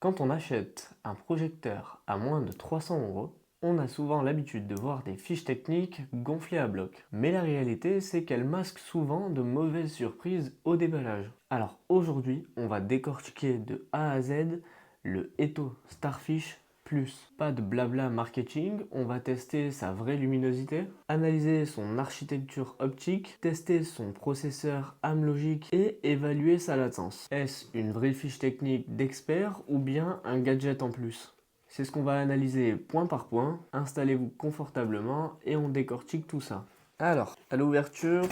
Quand on achète un projecteur à moins de 300 euros, on a souvent l'habitude de voir des fiches techniques gonflées à bloc. Mais la réalité, c'est qu'elles masquent souvent de mauvaises surprises au déballage. Alors aujourd'hui, on va décortiquer de A à Z le Eto Starfish Plus. Pas de blabla marketing, on va tester sa vraie luminosité, analyser son architecture optique, tester son processeur âme logique et évaluer sa latence. Est-ce une vraie fiche technique d'expert ou bien un gadget en plus? C'est ce qu'on va analyser point par point. Installez-vous confortablement et on décortique tout ça. Alors, à l'ouverture,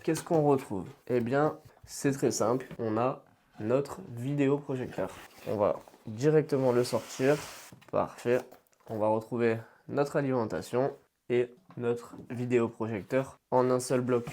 qu'est-ce qu'on retrouve? Eh bien, c'est très simple. On a notre vidéoprojecteur. On va directement le sortir. Parfait. On va retrouver notre alimentation et notre vidéoprojecteur en un seul bloc.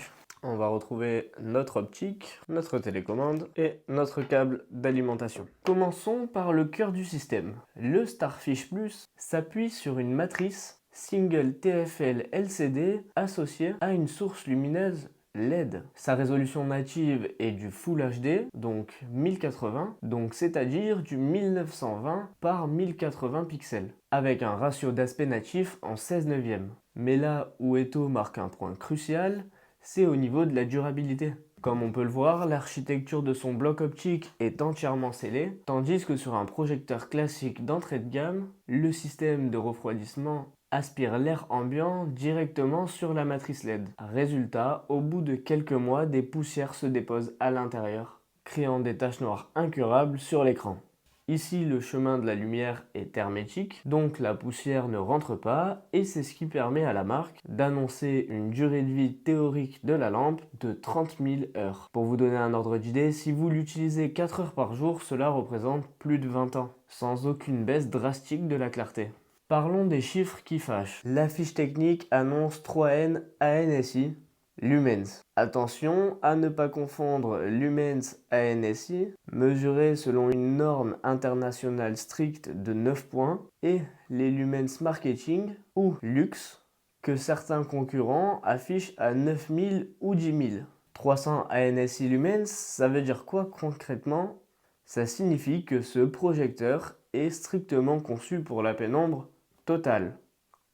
On va retrouver notre optique, notre télécommande et notre câble d'alimentation. Commençons par le cœur du système. Le Starfish Plus s'appuie sur une matrice single TFL LCD associée à une source lumineuse LED. Sa résolution native est du Full HD, donc 1080, donc c'est-à-dire du 1920 par 1080 pixels, avec un ratio d'aspect natif en 16 neuvième. Mais là où Eto marque un point crucial, c'est au niveau de la durabilité. Comme on peut le voir, l'architecture de son bloc optique est entièrement scellée, tandis que sur un projecteur classique d'entrée de gamme, le système de refroidissement aspire l'air ambiant directement sur la matrice LED. Résultat, au bout de quelques mois, des poussières se déposent à l'intérieur, créant des taches noires incurables sur l'écran. Ici, le chemin de la lumière est hermétique, donc la poussière ne rentre pas, et c'est ce qui permet à la marque d'annoncer une durée de vie théorique de la lampe de 30 000 heures. Pour vous donner un ordre d'idée, si vous l'utilisez 4 heures par jour, cela représente plus de 20 ans, sans aucune baisse drastique de la clarté. Parlons des chiffres qui fâchent. La fiche technique annonce 3N ANSI, lumens. Attention à ne pas confondre lumens ANSI, mesuré selon une norme internationale stricte de 9 points, et les lumens marketing ou lux, que certains concurrents affichent à 9000 ou 10 000. 300 ANSI lumens, ça veut dire quoi concrètement? Ça signifie que ce projecteur est strictement conçu pour la pénombre totale.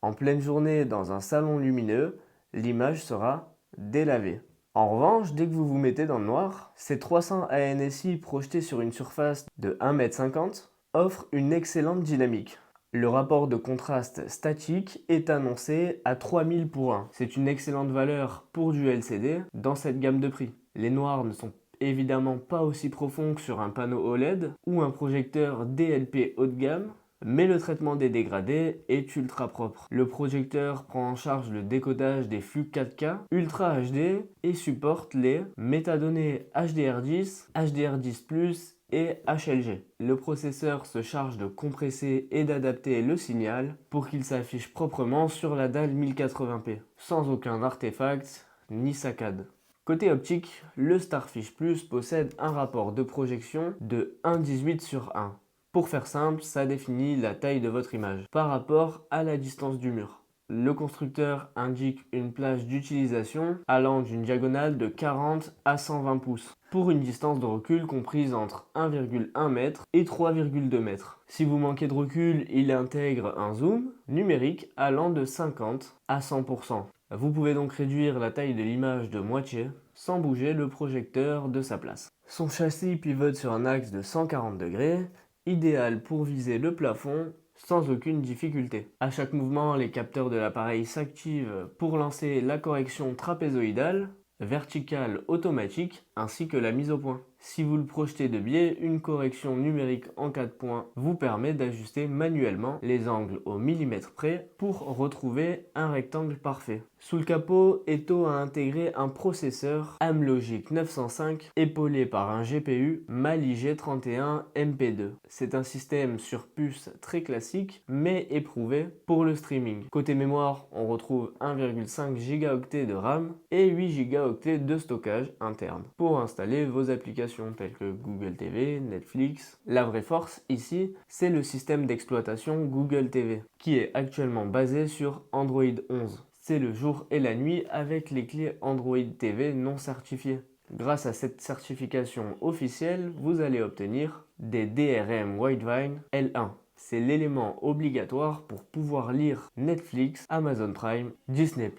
En pleine journée dans un salon lumineux, l'image sera délavée. En revanche, dès que vous vous mettez dans le noir, ces 300 ANSI projetés sur une surface de 1,50 m offrent une excellente dynamique. Le rapport de contraste statique est annoncé à 3000 pour 1. C'est une excellente valeur pour du LCD dans cette gamme de prix. Les noirs ne sont évidemment pas aussi profonds que sur un panneau OLED ou un projecteur DLP haut de gamme, mais le traitement des dégradés est ultra propre. Le projecteur prend en charge le décodage des flux 4K, Ultra HD et supporte les métadonnées HDR10, HDR10+, et HLG. Le processeur se charge de compresser et d'adapter le signal pour qu'il s'affiche proprement sur la dalle 1080p, sans aucun artefact ni saccade. Côté optique, le Starfish Plus possède un rapport de projection de 1,18/1. Pour faire simple, ça définit la taille de votre image par rapport à la distance du mur. Le constructeur indique une plage d'utilisation allant d'une diagonale de 40 à 120 pouces pour une distance de recul comprise entre 1,1 m et 3,2 m. Si vous manquez de recul, il intègre un zoom numérique allant de 50 à 100%. Vous pouvez donc réduire la taille de l'image de moitié sans bouger le projecteur de sa place. Son châssis pivote sur un axe de 140 degrés, idéal pour viser le plafond sans aucune difficulté. À chaque mouvement, les capteurs de l'appareil s'activent pour lancer la correction trapézoïdale, verticale automatique ainsi que la mise au point. Si vous le projetez de biais, une correction numérique en 4 points vous permet d'ajuster manuellement les angles au millimètre près pour retrouver un rectangle parfait. Sous le capot, Eto a intégré un processeur Amlogic 905 épaulé par un GPU Mali G31 MP2. C'est un système sur puce très classique mais éprouvé pour le streaming. Côté mémoire, on retrouve 1,5 Go de RAM et 8 Go de stockage interne pour installer vos applications telles que Google TV, Netflix. La vraie force ici, c'est le système d'exploitation Google TV qui est actuellement basé sur Android 11. C'est le jour et la nuit avec les clés Android TV non certifiées. Grâce à cette certification officielle, vous allez obtenir des DRM Widevine L1. C'est l'élément obligatoire pour pouvoir lire Netflix, Amazon Prime, Disney+,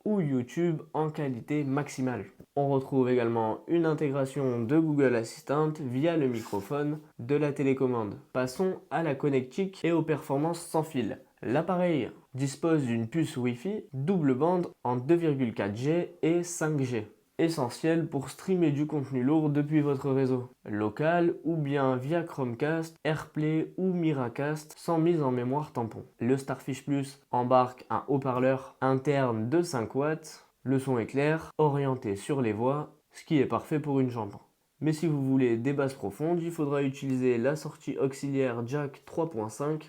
ou YouTube en qualité maximale. On retrouve également une intégration de Google Assistant via le microphone de la télécommande. Passons à la connectique et aux performances sans fil. L'appareil dispose d'une puce Wi-Fi double bande en 2,4G et 5G. Essentiel pour streamer du contenu lourd depuis votre réseau local ou bien via Chromecast, AirPlay ou Miracast sans mise en mémoire tampon. Le Starfish Plus embarque un haut-parleur interne de 5 watts, le son est clair, orienté sur les voix, ce qui est parfait pour une chambre. Mais si vous voulez des basses profondes, il faudra utiliser la sortie auxiliaire jack 3.5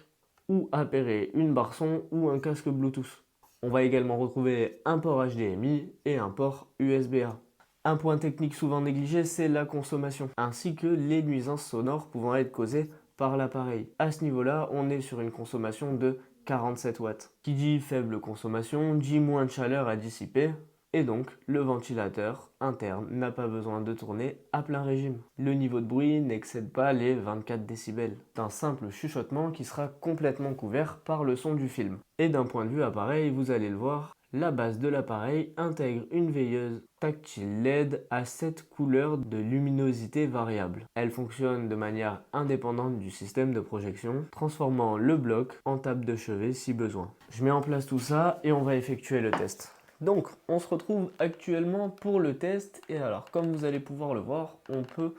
ou appairer une barre son ou un casque Bluetooth. On va également retrouver un port HDMI et un port USB-A. Un point technique souvent négligé, c'est la consommation, ainsi que les nuisances sonores pouvant être causées par l'appareil. À ce niveau-là, on est sur une consommation de 47 watts. Qui dit faible consommation, dit moins de chaleur à dissiper, et donc le ventilateur interne n'a pas besoin de tourner à plein régime. Le niveau de bruit n'excède pas les 24 décibels. C'est un simple chuchotement qui sera complètement couvert par le son du film. Et d'un point de vue appareil, vous allez le voir, la base de l'appareil intègre une veilleuse tactile LED à 7 couleurs de luminosité variable. Elle fonctionne de manière indépendante du système de projection, transformant le bloc en table de chevet si besoin. Je mets en place tout ça et on va effectuer le test. Donc, on se retrouve actuellement pour le test et alors, comme vous allez pouvoir le voir, on peut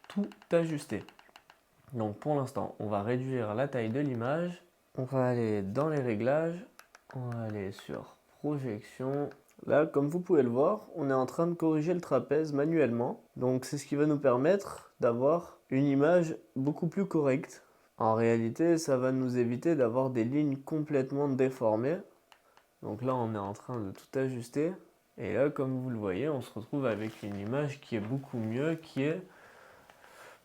tout ajuster. Donc, pour l'instant, on va réduire la taille de l'image. On va aller dans les réglages. On va aller sur projection. Là, comme vous pouvez le voir, on est en train de corriger le trapèze manuellement. Donc, c'est ce qui va nous permettre d'avoir une image beaucoup plus correcte. En réalité, ça va nous éviter d'avoir des lignes complètement déformées. Donc là, on est en train de tout ajuster. Et là, comme vous le voyez, on se retrouve avec une image qui est beaucoup mieux, qui est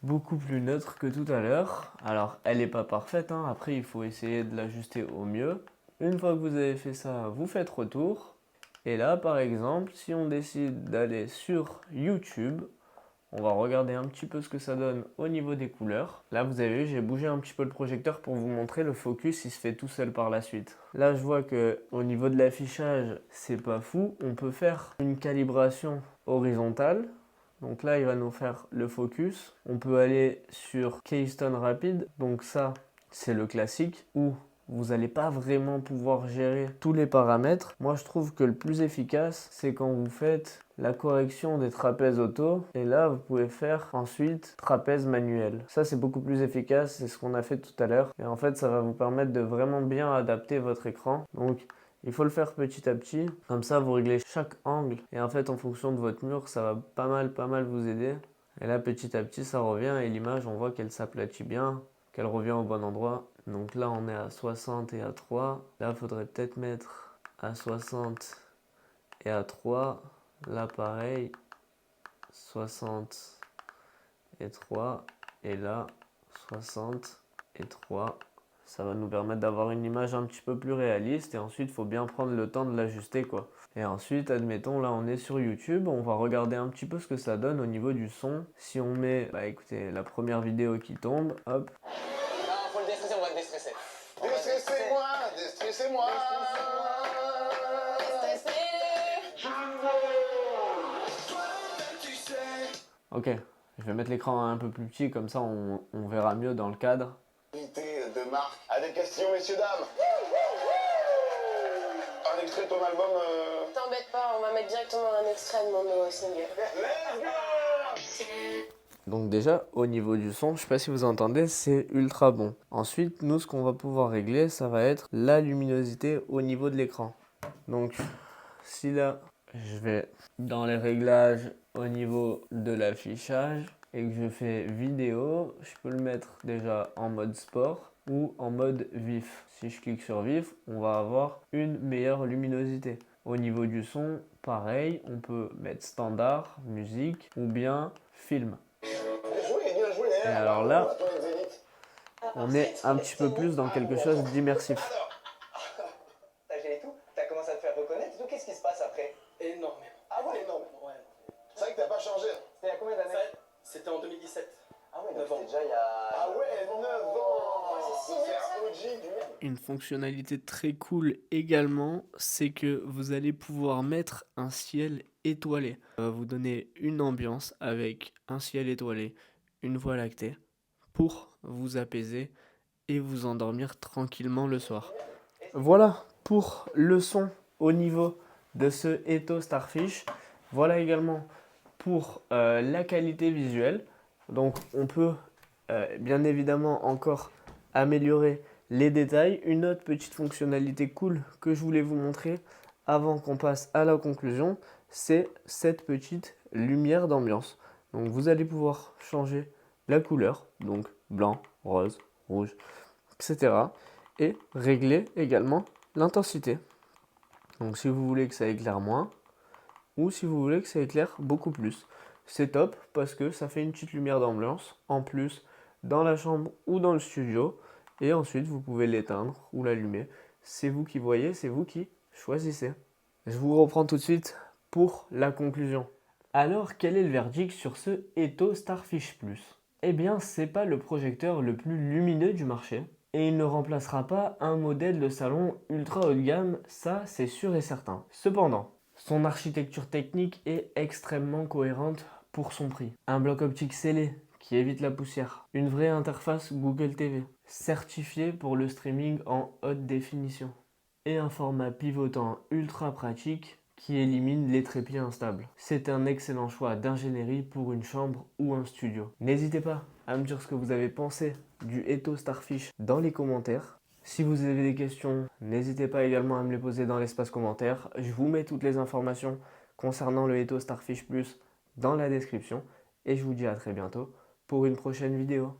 beaucoup plus neutre que tout à l'heure. Alors, elle n'est pas parfaite, hein. Après, il faut essayer de l'ajuster au mieux. Une fois que vous avez fait ça, vous faites retour. Et là, par exemple, si on décide d'aller sur YouTube, on va regarder un petit peu ce que ça donne au niveau des couleurs. Là, vous avez vu, j'ai bougé un petit peu le projecteur pour vous montrer le focus, il se fait tout seul par la suite. Là, je vois que au niveau de l'affichage, c'est pas fou. On peut faire une calibration horizontale. Donc là, il va nous faire le focus. On peut aller sur Keystone Rapid. Donc ça, c'est le classique où vous n'allez pas vraiment pouvoir gérer tous les paramètres. Moi, je trouve que le plus efficace, c'est quand vous faites la correction des trapèzes auto. Et là, vous pouvez faire ensuite trapèze manuel. Ça, c'est beaucoup plus efficace. C'est ce qu'on a fait tout à l'heure. Et en fait, ça va vous permettre de vraiment bien adapter votre écran. Donc, il faut le faire petit à petit. Comme ça, vous réglez chaque angle. Et en fait, en fonction de votre mur, ça va pas mal vous aider. Et là, petit à petit, ça revient. Et l'image, on voit qu'elle s'aplatit bien, qu'elle revient au bon endroit. Donc là, on est à 60 et à 3. Là, il faudrait peut-être mettre à 60 et à 3. Là, pareil, 60 et 3. Et là, 60 et 3. Ça va nous permettre d'avoir une image un petit peu plus réaliste. Et ensuite, il faut bien prendre le temps de l'ajuster, quoi. Et ensuite, admettons, là, on est sur YouTube. On va regarder un petit peu ce que ça donne au niveau du son. Si on met, bah écoutez, la première vidéo qui tombe, hop. Faut le déstresser, on va le déstresser. Déstressez-moi, déstressez-moi. Ok, je vais mettre l'écran un peu plus petit, comme ça on verra mieux dans le cadre. Invité de marque à des questions, messieurs, dames. Un extrait de ton album. T'embête pas, on va mettre directement un extrait de mon nouveau single. Let's go. Donc déjà, au niveau du son, je sais pas si vous entendez, c'est ultra bon. Ensuite, nous, ce qu'on va pouvoir régler, ça va être la luminosité au niveau de l'écran. Donc, si là, je vais dans les réglages au niveau de l'affichage et que je fais vidéo, je peux le mettre déjà en mode sport ou en mode vif. Si je clique sur vif, on va avoir une meilleure luminosité. Au niveau du son, pareil, on peut mettre standard, musique ou bien film. Bien joué. Et alors là, on est un petit peu plus dans quelque chose d'immersif. T'as géré tout? T'as commencé à te faire reconnaître et tout? Qu'est-ce qui se passe après? Énormément. Ah ouais? Énormément, ouais. C'est vrai que t'as pas changé. C'était il y a combien d'années? C'était en 2017. Ah ouais, donc 9 ans. c'était déjà il y a une fonctionnalité très cool également, c'est que vous allez pouvoir mettre un ciel étoilé. Ça va vous donner une ambiance avec un ciel étoilé, une voie lactée, pour vous apaiser et vous endormir tranquillement le soir. Voilà pour le son au niveau de ce Eto Starfish. Voilà également pour la qualité visuelle. Donc on peut bien évidemment encore améliorer les détails. Une autre petite fonctionnalité cool que je voulais vous montrer avant qu'on passe à la conclusion, c'est cette petite lumière d'ambiance. Donc vous allez pouvoir changer la couleur, donc blanc, rose, rouge, etc. Et régler également l'intensité. Donc si vous voulez que ça éclaire moins, ou si vous voulez que ça éclaire beaucoup plus. C'est top parce que ça fait une petite lumière d'ambiance en plus dans la chambre ou dans le studio. Et ensuite vous pouvez l'éteindre ou l'allumer. C'est vous qui voyez, c'est vous qui choisissez. Je vous reprends tout de suite pour la conclusion. Alors quel est le verdict sur ce Eto Starfish Plus? Eh bien c'est pas le projecteur le plus lumineux du marché. Et il ne remplacera pas un modèle de salon ultra haut de gamme, ça c'est sûr et certain. Cependant, son architecture technique est extrêmement cohérente pour son prix. Un bloc optique scellé qui évite la poussière. Une vraie interface Google TV. Certifié pour le streaming en haute définition. Et un format pivotant ultra pratique qui élimine les trépieds instables. C'est un excellent choix d'ingénierie pour une chambre ou un studio. N'hésitez pas à me dire ce que vous avez pensé du Eto Starfish dans les commentaires. Si vous avez des questions, n'hésitez pas également à me les poser dans l'espace commentaire. Je vous mets toutes les informations concernant le Eto Starfish Plus dans la description. Et je vous dis à très bientôt pour une prochaine vidéo.